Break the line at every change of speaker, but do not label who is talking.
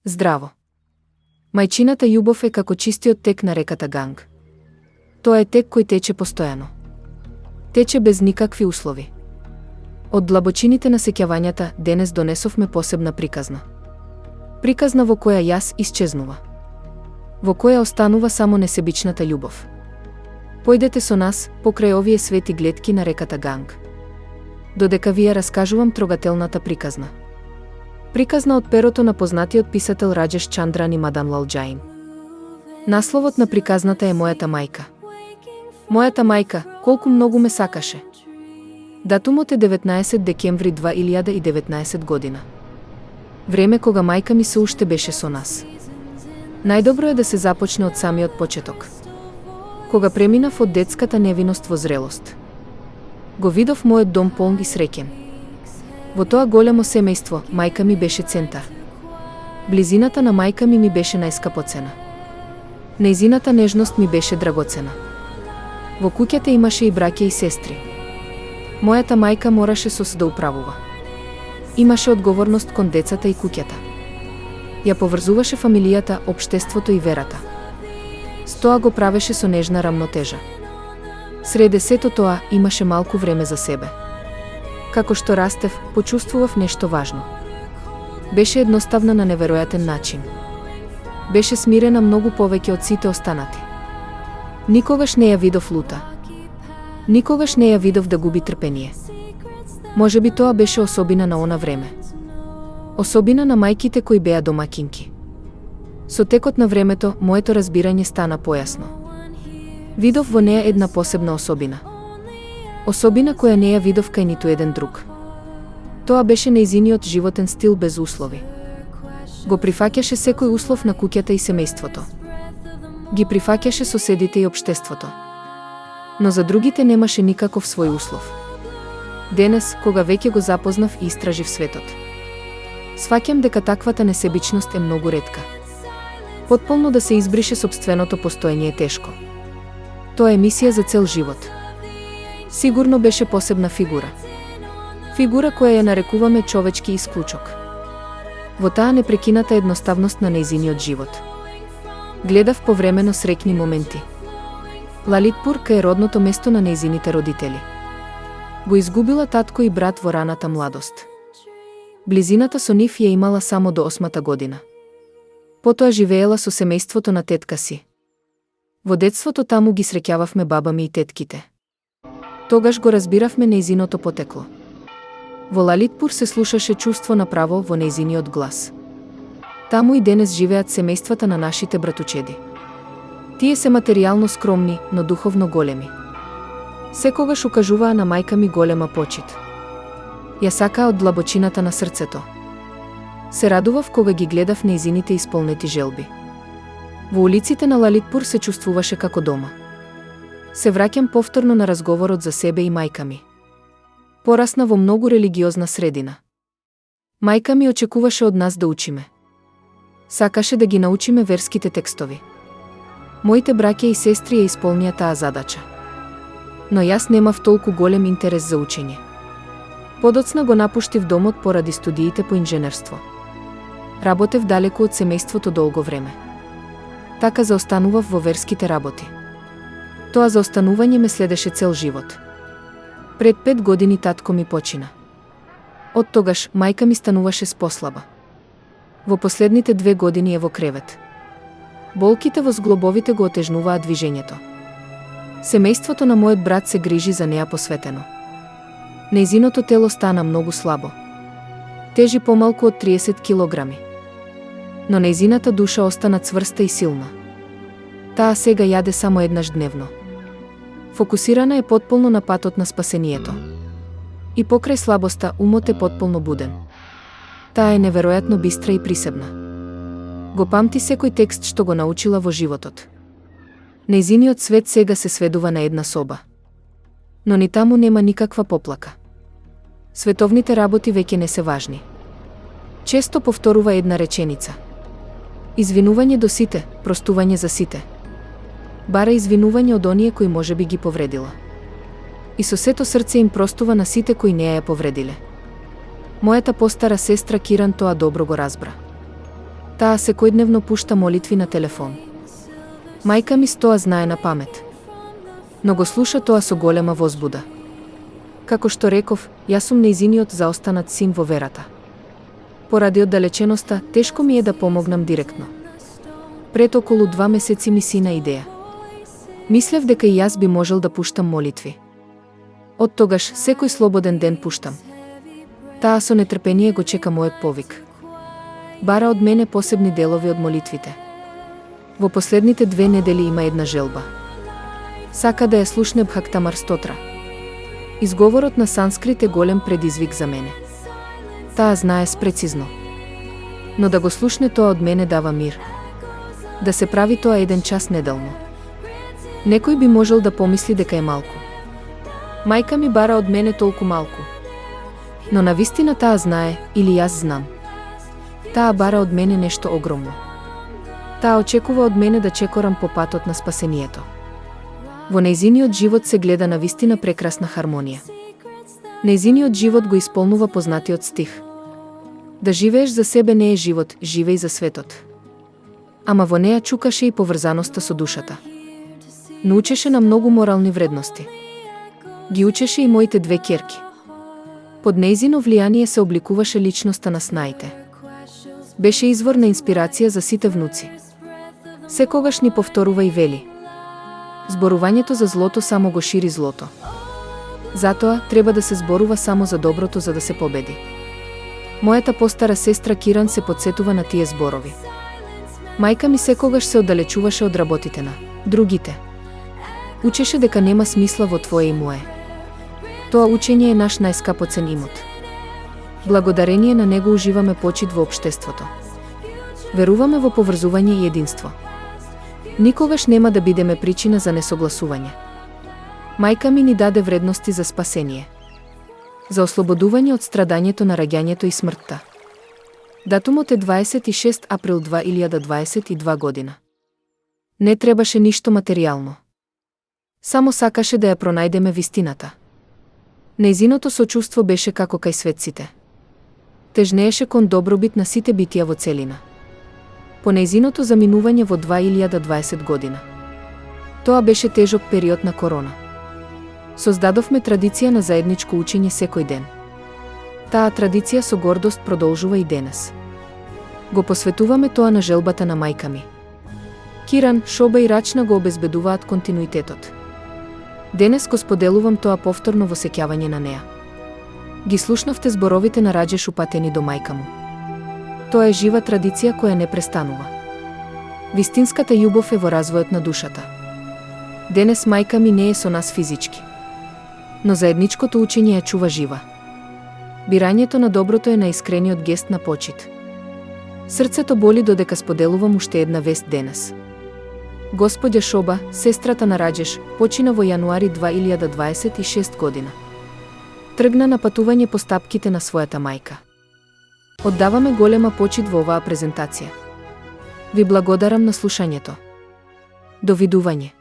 Здраво. Мајчината љубов е како чистиот тек на реката Ганг. Тоа е тек кој тече постојано. Тече без никакви услови. Од длабочините на сеќавањата денес донесовме посебна приказна. Приказна во која јас исчезнува. Во која останува само несебичната љубов. Појдете со нас покрај овие свети гледки на реката Ганг. Додека ви ја раскажувам трогателната приказна. Приказна од перото на познатиот писател Раџеш Чандран и Маданлал Џаин. Насловот на приказната е Мојата мајка. Мојата мајка, колку многу ме сакаше. Датумот е 19 декември 2019 година. Време кога мајка ми се уште беше со нас. Најдобро е да се започне од самиот почеток. Кога преминав од детската невиност во зрелост. Го видов мојот дом полн и среќен. Во тоа големо семејство, мајка ми беше центар. Близината на мајка ми беше најскапоцена. Нејзината нежност ми беше драгоцена. Во куќата имаше и браќа и сестри. Мојата мајка мораше со да управува. Имаше одговорност кон децата и куќата. Ја поврзуваше фамилијата, општеството и верата. С тоа го правеше со нежна рамнотежа. Среде сето тоа имаше малку време за себе. Како што растев, почувствував нешто важно. Беше едноставна на неверојатен начин. Беше смирена многу повеќе од сите останати. Никогаш не ја видов лута. Никогаш не ја видов да губи трпение. Можеби тоа беше особина на она време. Особина на мајките кои беа домакинки. Со текот на времето, моето разбирање стана појасно. Видов во неа една посебна особина. Особина која не ја видов кај ниту еден друг. Тоа беше нејзиниот животен стил без услови. Го прифаќаше секој услов на куќата и семејството. Ги прифаќаше соседите и општеството. Но за другите немаше никаков свој услов. Денес, кога веќе го запознав и истражив светот, сфаќам дека таквата несебичност е многу ретка. Потполно да се избрише сопственото постоење е тешко. Тоа е мисија за цел живот. Сигурно беше посебна фигура. Фигура која ја нарекуваме човечки исклучок. Во таа непрекината едноставност на нејзиниот живот. Гледав повремено среќни моменти. Лалитпур кај родното место на нејзините родители. Го изгубила татко и брат во раната младост. Близината со нив ја имала само до 8-та година. Потоа живеела со семејството на тетка си. Во детството таму ги среќававме баба ми и тетките. Тогаш го разбиравме нејзиното потекло. Во Лалитпур се слушаше чувство на право во нејзиниот глас. Таму и денес живеат семејствата на нашите братучеди. Тие се материјално скромни, но духовно големи. Секогаш укажуваа на мајка ми голема почит. Ја сакаа од длабочината на срцето. Се радував кога ги гледав нејзините исполнети желби. Во улиците на Лалитпур се чувствуваше како дома. Се враќам повторно на разговорот за себе и мајка ми. Порасна во многу религиозна средина. Мајка ми очекуваше од нас да учиме. Сакаше да ги научиме верските текстови. Моите браќа и сестри ја исполнија таа задача. Но јас немав толку голем интерес за учење. Подоцна го напуштив домот поради студиите по инженерство. Работев далеку од семејството долго време. Така заостанував во верските работи. Тоа заостанување ме следеше цел живот. Пред 5 години татко ми почина. Од тогаш мајка ми стануваше спослаба. Во последните 2 години е во кревет. Болките во зглобовите го отежнуваа движењето. Семејството на мојот брат се грижи за неа посветено. Нејзиното тело стана многу слабо. Тежи помалку од 30 килограми. Но нејзината душа остана цврста и силна. Таа сега јаде само еднаш дневно. Фокусирана е потполно на патот на спасението. И покрај слабоста, умот е потполно буден. Таа е неверојатно бистра и присебна. Го памти секој текст што го научила во животот. Нејзиниот свет сега се сведува на една соба. Но ни таму нема никаква поплака. Световните работи веќе не се важни. Често повторува една реченица. Извинување до сите, простување за сите. Бара извинување од оние кои можеби ги повредила. И со сето срце им простува на сите кои не ја повредиле. Мојата постара сестра Киран тоа добро го разбра. Таа секојдневно пушта молитви на телефон. Мајка ми тоа знае на памет. Но го слуша тоа со голема возбуда. Како што реков, јас сум нејзиниот заостанат син во верата. Поради оддалеченоста, тешко ми е да помогнам директно. Пред околу 2 месеци ми сина идеја. Мислев дека и јас би можел да пуштам молитви. Од тогаш секој слободен ден пуштам. Таа со нетрпение го чека мојот повик. Бара од мене посебни делови од молитвите. Во последните 2 недели има една желба. Сака да ја слушне Бхактамар стотра. Изговорот на санскрит е голем предизвик за мене. Таа знае прецизно. Но да го слушне тоа од мене дава мир. Да се прави тоа 1 час неделно. Некој би можел да помисли дека е малку. Мајка ми бара од мене толку малку. Но навистина таа знае, или јас знам. Таа бара од мене нешто огромно. Таа очекува од мене да чекорам по патот на спасението. Во нејзиниот живот се гледа навистина прекрасна хармонија. Нејзиниот живот го исполнува познатиот стих. Да живееш за себе не е живот, живеј за светот. Ама во неа чукаше и поврзаноста со душата. Научеше на многу морални вредности. Ги учеше и моите 2 ќерки. Под нејзино влијание се обликуваше личноста на снаите. Беше извор на инспирација за сите внуци. Секогаш ни повторува и вели: зборувањето за злото само го шири злото. Затоа треба да се зборува само за доброто за да се победи. Мојата постара сестра Киран се потсетува на тие зборови. Мајка ми секогаш се оддалечуваше од работите на другите. Учеше дека нема смисла во твое и мое. Тоа учење е наш најскапоцен имот. Благодарение на него уживаме почит во општеството. Веруваме во поврзување и единство. Никогаш нема да бидеме причина за несогласување. Мајка ми ни даде вредности за спасение. За ослободување од страдањето на раѓањето и смртта. Датумот е 26 април 2022 година. Не требаше ништо материјално. Само сакаше да ја пронајдеме вистината. Нејзиното сочувство беше како кај светците. Тежнееше кон добробит на сите битија во целина. По нејзиното заминување во 2020 година. Тоа беше тежок период на корона. Создадовме традиција на заедничко учење секој ден. Таа традиција со гордост продолжува и денес. Го посветуваме тоа на желбата на мајка ми. Киран, Шоба и Рачна го обезбедуваат континуитетот. Денес го споделувам тоа повторно во сеќавање на неа. Ги слушнавте зборовите на Раџеш упатени до мајка му. Тоа е жива традиција која не престанува. Вистинската љубов е во развојот на душата. Денес мајка ми не е со нас физички. Но заедничкото учење ја чува жива. Бирањето на доброто е најискрениот гест на почит. Срцето боли додека споделувам уште една вест денес. Господја Шоба, сестрата на Раџеш, почина во јануари 2026 година. Тргна на патување по стапките на својата мајка. Оддаваме голема почит во оваа презентација. Ви благодарам на слушањето. Довидување.